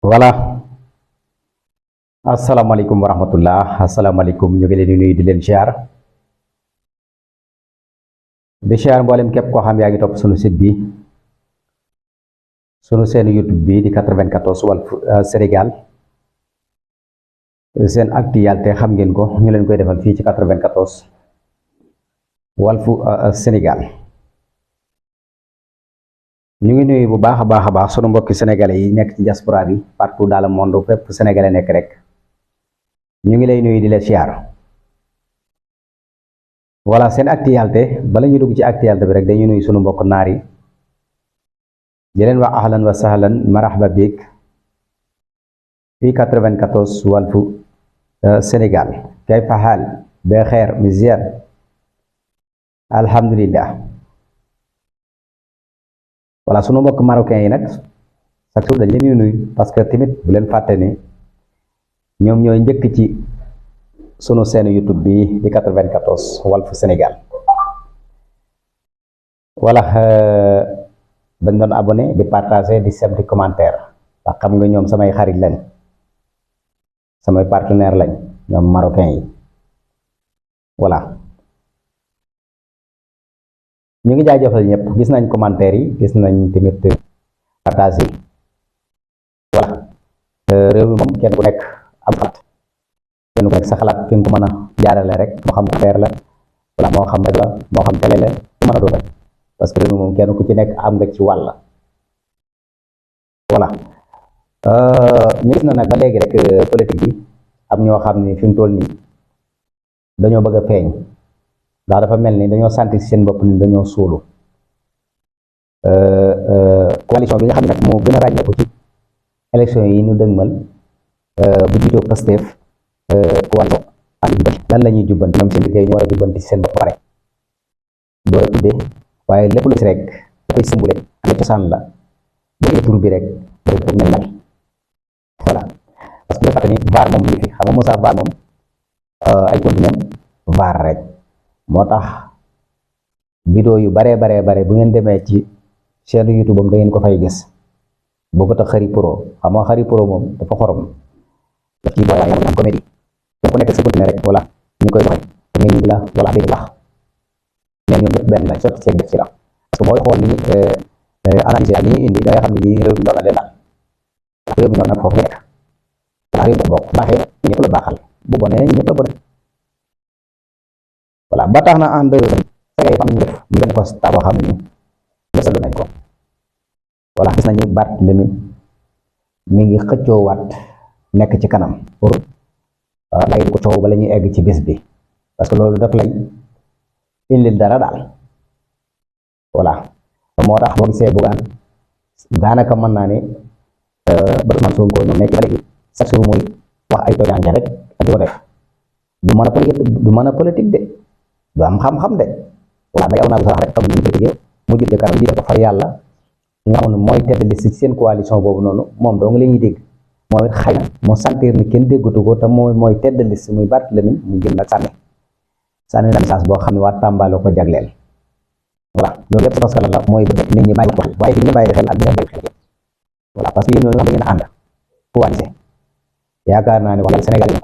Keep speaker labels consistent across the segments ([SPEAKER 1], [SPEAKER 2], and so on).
[SPEAKER 1] voilà asalaamaaleykum wa rahmatullah asalaamaaleykum ñu ngi leen di nuyu di leen ziar mboolem képp koo xam yaa ngi topp sunu site bi sunu seen YouTube bi di 94 Walf Sénégal seen actualité xam ngeen ko ñu leen koy defal fii ci 94 Walf Sénégal ñu ngi nuyu bu baax a baax sunu mbokki sénégalais yi nekk ci diaspora bi partout dans le monde fépp sénégalais nekk rek ñu ngi lay nuyu di la ziar voilà seen actualité bala ñu dugg ci actualité bi rek dañuy nuyu sunu mbokk naar yi di leen wax ahlan wa sahlan marhaba bik fii 94 Walf Sénégal kayfa haal bi xeer mizian alhamdulillah voilà sunu mbokk marocain yi nag chaque jour dañ leen di nuyu parce que tamit bu leen fàtte ni ñoom ñooy njëkk ci sunu seen YouTube bi di 94 Walf Sénégal voilà dañ doon abonné di partager di sem di commentaire ndax xam nga ñoom samay xarit lañ samay partenaire lañ ñoom marocain yi voilà ñu ngi jaajëfal ñëpp gis nañ commentaire yi gis nañ tamit partage yi voilà réew mi moom kenn ku nekk am xalaat kenn ku nekk sa xalaat fi nga ko mën a jaarale rek moo xam affaire la wala moo xam rek la moo xam télé la mën a doon rek parce que réew mi moom kenn ku ci nekk am nga ci wàll voilà ñu gis na nag ba léegi rek politique bi am ñoo xam ni fi mu toll nii dañoo bëgg a feeñ ndax dafa mel ni dañoo sentir seen bopp ni dañoo suulu coalition bi nga xam ne nag moo gën a ràññeeku ci élection yi ñu dëgmal bu jiitoo Pastef coalition lan la ñuy jubbanti ñoom seen liggéey ñu war a jubbanti seen bopp pare doo tuddee waaye lépp lu si rek dafay sëmbule am cosaan la boo tur bi rek pour nañ mel voilà parce que dafa ni vaar moom li fi xam nga Moussa vaar moom ay continuem vaar rek moo tax vidéo yu bare bu ngeen demee ci chaîne YouTube am da ngeen ko fay gis boo ko tax Xari Pro xam nga Xari Pro moom dafa xorom daf ciy boole ay comédie da ko nekk sa continuer rek voilà ñu koy doxee mais ñu la wala day baax mais ñoom ñëpp benn la sotti ceeg def ci la parce que booy xool ni analyser ak li ñuy indi da nga xam ne lii réew mi ñor na leen daal réew mi ñor na foofu nekk waa réew mi bokk baaxee ñëpp la baaxal bu bonee ñëpp la bonee voilà ba tax na en deux fekk fam ñu def ñu benn constat boo xam ne ni desalu nañ ko voilà gis nañu Barthélémy mi ngi xëccoowaat nekk ci kanam pour lay ko coow bala ñuy egg ci bés bi parce que loolu daf lay indil dara daal voilà moo tax boo gisee Bougane daanaka mën naa ne ba Ousmane Sonko ñoom nekk ba léegi chaque jour muy wax ay tojaange rek ak di ko def du mën a politique de du am xam-xam de voilà day aw naa ko sax rek xam nañu politique mu jël kanam jiite ko far yàlla nga xam ne mooy tête de liste ci seen coalition boobu noonu moom doo nga leen ñuy dégg moom it xëy na moo sentir ni kenn déggatu ko te mooy tête de liste muy Barthélémy mu jël nag sànni na message boo xam ne waa Tamba la ko jagleel voilà loolu yëpp parce que la mooy bëgg nit ñi bàyyi ko xel waaye fi ñu bàyyi xel ak dina bàyyi xel voilà parce que yéen ñoo nga xam ne ngeen a ànd coalisé yaakaar naa ne wala Sénégal yi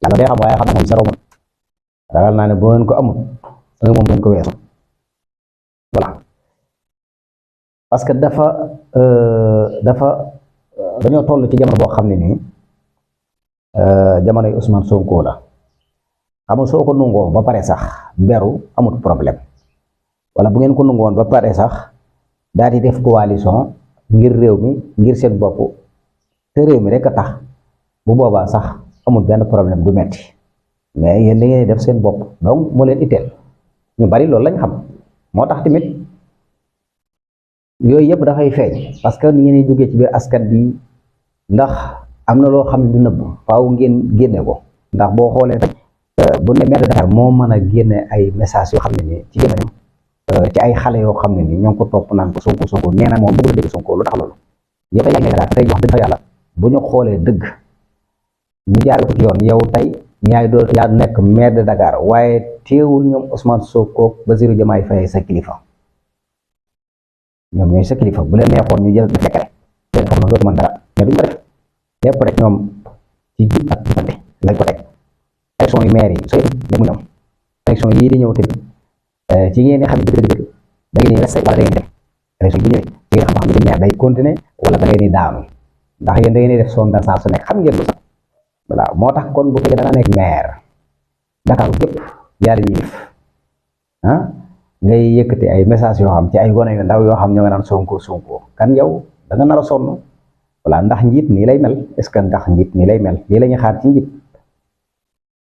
[SPEAKER 1] yàlla day xam waaye xam na moom zéro moom ragal naa ne boo ngeen ko amul moom ngeen ko weesu voilà parce que dafa dañoo toll ci jamono boo xam ne nii jamonoy Ousmane Sonko la xam nga soo ko nungoo ba pare sax beru amut problème wala bu ngeen ko nungoon ba pare sax daal di def coalition ngir réew mi ngir seen bopp te réew mi rek a tax bu boobaa sax amul benn problème du metti mais yéen da ngeen def seen bopp donc moo leen itteel ñu bari loolu lañ xam moo tax tamit yooyu yëpp dafay feeñ parce que ni ngeen duggee ci biir askan bi ndax am na loo xam ne du nëbb faaw ngeen génne ko ndax boo xoolee rek bu ne maire de Dakar moo mën a génne ay message yoo xam ne nii ci gémmiñam ci ay xale yoo xam ne nii ñoo ngi ko topp naan ko Sonko nee na moom bëgg na dégg Sonko lu tax loolu yëpp ay Dakar tey wax dëgg fa yàlla bu ñu xoolee dëgg ñu jaaree ko ci yoon yow tey yaa nekk maire de Dakar waaye teewul ñoom Ousmane Sonko Bassirou Diomaye Faye sa kilifa ñoom ñooy sa kilifa bu leen neexoon ñu jël décret leen xam na dootu mën dara mais duñ ko def lépp rek ñoom ci jub ak jubante lañ ko teg. élection yu maire yi sooy mu ñoom élection yii di ñëw tamit ci ngeen di xam ne dëgg-dëgg da ngeen di resté wala da ngeen di dem élection bu ñëwee da ngeen xam ba xam ne maire day continuer wala da ngeen di daanu ndax yéen da ngeen di def sondage saa su nekk xam ngeen lu sax voilà moo tax kon bu fekkee da nga nekk maire Dakar gépp yaa di yilif ngay yëkkati ay message yoo xam ci ay gone yu ndaw yoo xam ñoo nga naan Sonko kan yow da nga nar a sonn voilà ndax njiit nii lay mel est ce que ndax njiit nii lay mel lii la ñuy xaar ci njiit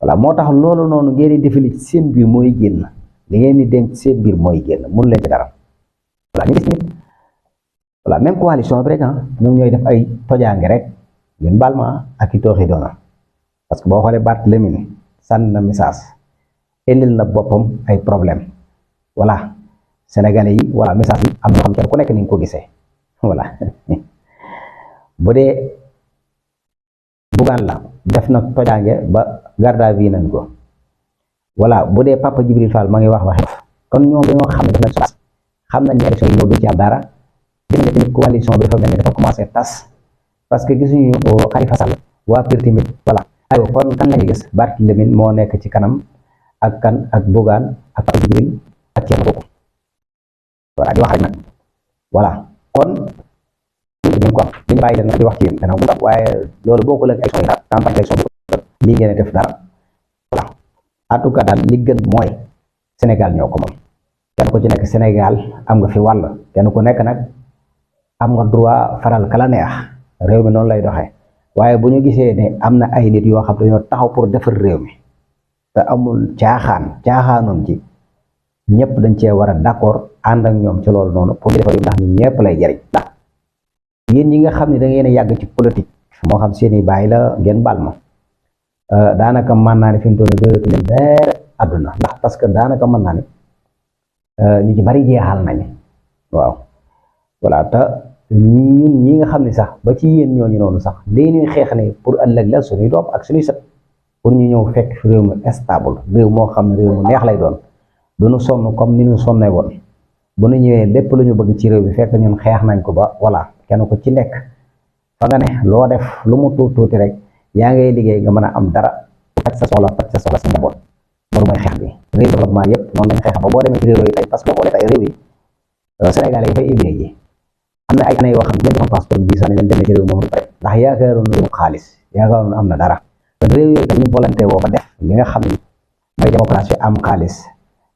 [SPEAKER 1] voilà moo tax loolu noonu ngeen di defali ci seen biir mooy génn li ngeen di denc seen biir mooy génn mun leen ci dara voilà ñu gis nit voilà même coalition bi rek ñoom ñooy def ay tojaange rek ngeen baal ma ak i tooxi doona parce que boo xoolee Barthélémy sànni na message indil na boppam ay problème voilà sénégalais yi voilà message yi am na xam kenn ku nekk ni nga ko gisee voilà bu dee Bougane la def na tojaange ba garde à vue nañ ko voilà bu dee Papa Djibril Fall ma ngi wax waxi kon ñoom dañoo xam ne def nañ sondage xam nañ ne élection yi ñëw du ci am dara gis nga tamit coalition bi dafa mel ni dafa commencé tas parce que gisuñu Khalifa Sall waa Pire tamit voilà aywa kon kan lañuy gis Barthélémy moo nekk ci kanam ak kan ak Bougane ak Papa Djibril ak Thierno Bocoum voilà di wax rek nag voilà kon dañ ko am dañu bàyyi leen nag di wax ci yéen dana ko waaye loolu bokkul ak élection yi daal campagne élection bi lii ngeen def dara voilà en tout cas daal li gën mooy Sénégal ñoo ko moom kenn ku ci nekk Sénégal am nga fi wàll kenn ku nekk nag am nga droit faral kala neex réew mi noonu lay doxee waaye bu ñu gisee ne am na ay nit yoo xam dañoo taxaw pour defar réew mi te amul caaxaanoon ci ñëpp dañ cee war a d'accord ànd ak ñoom ci loolu noonu pour ñu defar ndax ñu ñëpp lay jariñ ndax yéen ñi nga xam ne da ngeen a yàgg ci politique moo xam seeni bàyyi la ngeen baal ma daanaka mën naa ne fi mu toll nii doyatu leen dara àdduna ndax parce que daanaka mën naa ne ñu ci bari jeexal nañ waaw voilà te ñun ñi nga xam ne sax ba ci yéen ñooñu noonu sax lii ñuy xeex ne pour ëllëg la suñuy doom ak suñuy sët pour ñu ñëw fekk réew mi stable réew moo xam ne réew mu neex lay doon du ñu sonn comme ni ñu sonnee woon bu ñu ñëwee lépp lu ñu bëgg ci réew bi fekk ñun xeex nañ ko ba voilà kenn ko ci nekk fa nga ne loo def lu mu tuuti rek yaa ngay liggéey nga mën a am dara faj sa soxla sa njaboot loolu mooy xeex bi réew développement yëpp noonu lañ xeex ba boo demee ci réew yi tey parce que boo xoolee tey réew yi Sénégalais yi fay immigré ji am na ay année yoo xam ne dafa passeport bi sax ne leen demee ci réew moom rek ndax yaakaaroon na xaalis yaakaaroon am na dara kon réew yooyu dañu volonté woo ba def li nga xam ne mooy démocratie am xaalis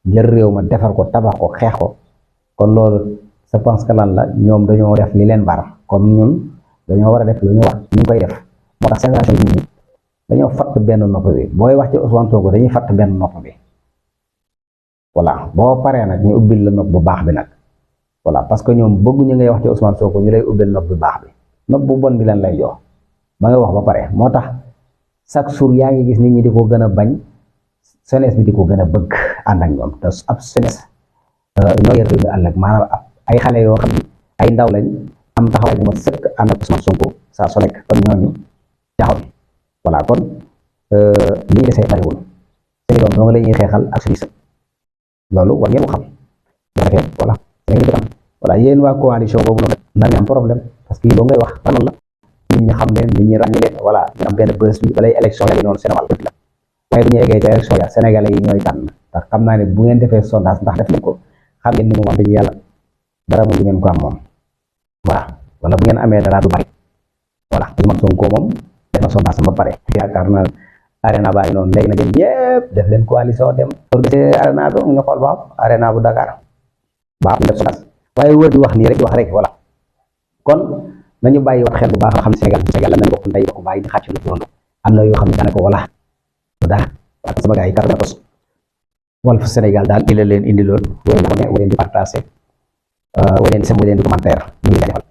[SPEAKER 1] jël réew ma defar ko tabax ko xeex ko kon loolu je pense que lan la ñoom dañoo def li leen war kon ñun dañoo war a def lu ñu war ñu koy def moo tax génération bi ñi dañoo fatt benn nopp bi booy wax ci Ousmane Sonko dañuy fatt benn nopp bi voilà boo paree nag ñu ubbil la nopp bu baax bi nag voilà parce que ñoom bëgguñu ngay wax ci Ousmane Sonko ñu lay ubbil nopp bu baax bi nopp bu bon bi leen lay jox ba nga wax ba pare moo tax chaque jour yaa ngi gis nit ñi di ko gën a bañ jeunesse bi di ko gën a bëgg ànd ak ñoom te ab jeunesse ñoo yor réew mi ëllëg maanaam ay xale yoo xam ne ay ndaw lañ am taxawaay bu ma sëkk ànd ak Ousmane Sonko saa su nekk kon ñooñu jaxoon voilà kon li ñu desee bariwul seen doom dong la ñuy xeexal ak suñu sët loolu war ngeen ko xam bu fekkee voilà voilà yéen waa coalition boobu noonu na ngeen am problème parce que doo ngay wax noonu la nit ñi xam leen nit ñi ràññi leen voilà ñu am benn bës bi balay élection yi noonu Sénégal la waaye bu ñu eggee ca élection ya sénégalais yi ñooy tànn ndax xam naa ne bu ngeen defee sondage ndax def nañ ko xam ngeen ni moom wax dëgg yàlla dara moom du ngeen ko am moom voilà wala bu ngeen amee dara du bari voilà Ousmane Sonko moom def na sondage ba pare yaakaar na arena baa ngi noonu léegi nag yéen yëpp def leen coalition dem organiser arena bi ñu xool ba xam arena bu Dakar baax def sondage waaye wër di wax nii rek di wax rek voilà kon nañu bàyyi wax xel bu baax xam Sénégal la nañ bokk ndey bokk bàyyi di xàcc lu doon am na yoo xam ne daanaka voilà dara waaye sama gars yi kàr na tos Walf Sénégal daal di la leen indiloon wala leen di partager wala leen di commentaire ñu ngi jaajëfal